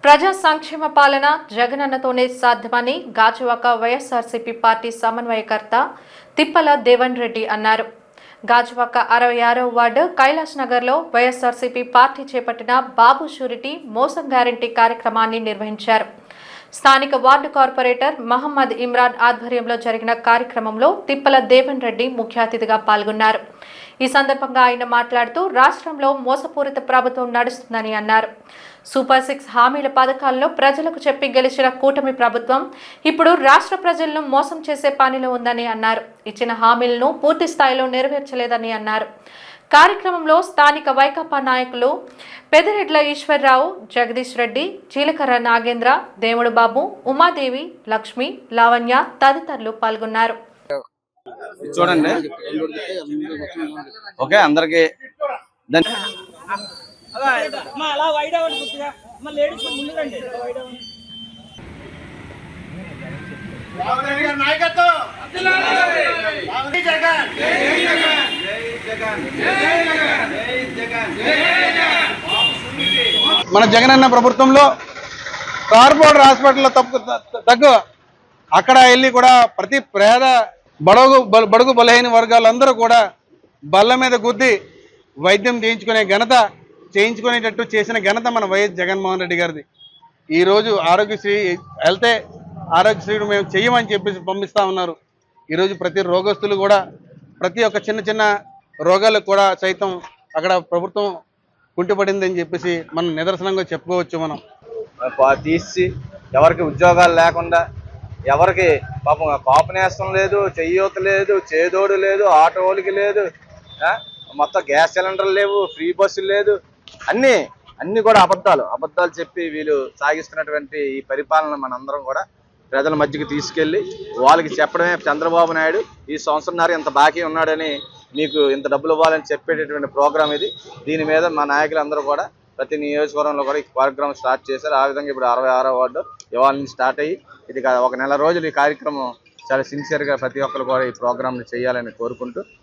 ప్రజా సంక్షేమ పాలన జగనన్నతోనే సాధ్యమని గాజువాక వైఎస్ఆర్సీపీ పార్టీ సమన్వయకర్త తిప్పల దేవన్ రెడ్డి అన్నారు. గాజువాక 66వ వార్డు కైలాష్ నగర్లో వైఎస్ఆర్సీపీ పార్టీ చేపట్టిన బాబు షూరిటీ మోసం గ్యారంటీ కార్యక్రమాన్ని నిర్వహించారు. స్థానిక వార్డు కార్పొరేటర్ మహమ్మద్ ఇమ్రాన్ ఆధ్వర్యంలో జరిగిన కార్యక్రమంలో తిప్పల దేవన్ రెడ్డి ముఖ్య అతిథిగా పాల్గొన్నారు. ఈ సందర్భంగా ఆయన మాట్లాడుతూ రాష్ట్రంలో మోసపూరిత ప్రభుత్వం నడుస్తుందని అన్నారు. సూపర్ 6 హామీల పథకాల్లో ప్రజలకు చెప్పి గెలిచిన కూటమి ప్రభుత్వం ఇప్పుడు రాష్ట్ర ప్రజలను మోసం చేసే పనిలో ఉందని అన్నారు. ఇచ్చిన హామీలను పూర్తి స్థాయిలో నెరవేర్చలేదని అన్నారు. కార్యక్రమంలో స్థానిక వైకాపా నాయకులు పెదిరెడ్ల ఈశ్వర్రావు, జగదీష్ రెడ్డి, చీలకర్ర నాగేంద్ర, దేవుడు బాబు, ఉమాదేవి, లక్ష్మి, లావణ్య తదితరులు పాల్గొన్నారు. చూడండి, ఓకే, అందరికి మన జగనన్న ప్రభుత్వంలో కార్పొరేట్ హాస్పిటల్లో తగ్గు అక్కడ వెళ్ళి కూడా ప్రతి పేద బడుగు బలహీన వర్గాలందరూ కూడా బల్ల మీద గుద్ది వైద్యం చేయించుకునేటట్టు చేసిన ఘనత మన వైఎస్ జగన్మోహన్ రెడ్డి గారిది. ఈరోజు ఆరోగ్యశ్రీ వెళ్తే ఆరోగ్యశ్రీని మేము చెయ్యమని చెప్పేసి పంపిస్తూ ఉన్నారు. ఈరోజు ప్రతి రోగస్తులు కూడా ప్రతి ఒక్క చిన్న రోగాలకు కూడా సైతం అక్కడ ప్రభుత్వం కుంటిపడిందని చెప్పేసి మనం నిదర్శనంగా చెప్పుకోవచ్చు. మనం తీసి ఎవరికి ఉద్యోగాలు లేకుండా, ఎవరికి పాపం కాపు నేస్తం లేదు, చెయ్యూత లేదు, చేదోడు లేదు, ఆటోలకి లేదు, మొత్తం గ్యాస్ సిలిండర్లు లేవు, ఫ్రీ బస్సులు లేదు, అన్ని కూడా అబద్ధాలు చెప్పి వీళ్ళు సాగిస్తున్నటువంటి ఈ పరిపాలన మనందరం కూడా ప్రజల మధ్యకి తీసుకెళ్లి వాళ్ళకి చెప్పడమే. చంద్రబాబు నాయుడు ఈ సంవత్సరంన్నర ఇంత బాకీ ఉన్నాడని, మీకు ఇంత డబ్బులు ఇవ్వాలని చెప్పేటటువంటి ప్రోగ్రాం ఇది. దీని మీద మా నాయకులందరూ కూడా ప్రతి నియోజకవర్గంలో కూడా ఈ ప్రోగ్రాం స్టార్ట్ చేశారు. ఆ విధంగా ఇప్పుడు 66వ వార్డు ఇవాళ నుంచి స్టార్ట్ అయ్యి ఇది ఒక నెల రోజులు ఈ కార్యక్రమం చాలా సిన్సియర్గా ప్రతి ఒక్కరు కూడా ఈ ప్రోగ్రాంని చేయాలని కోరుకుంటూ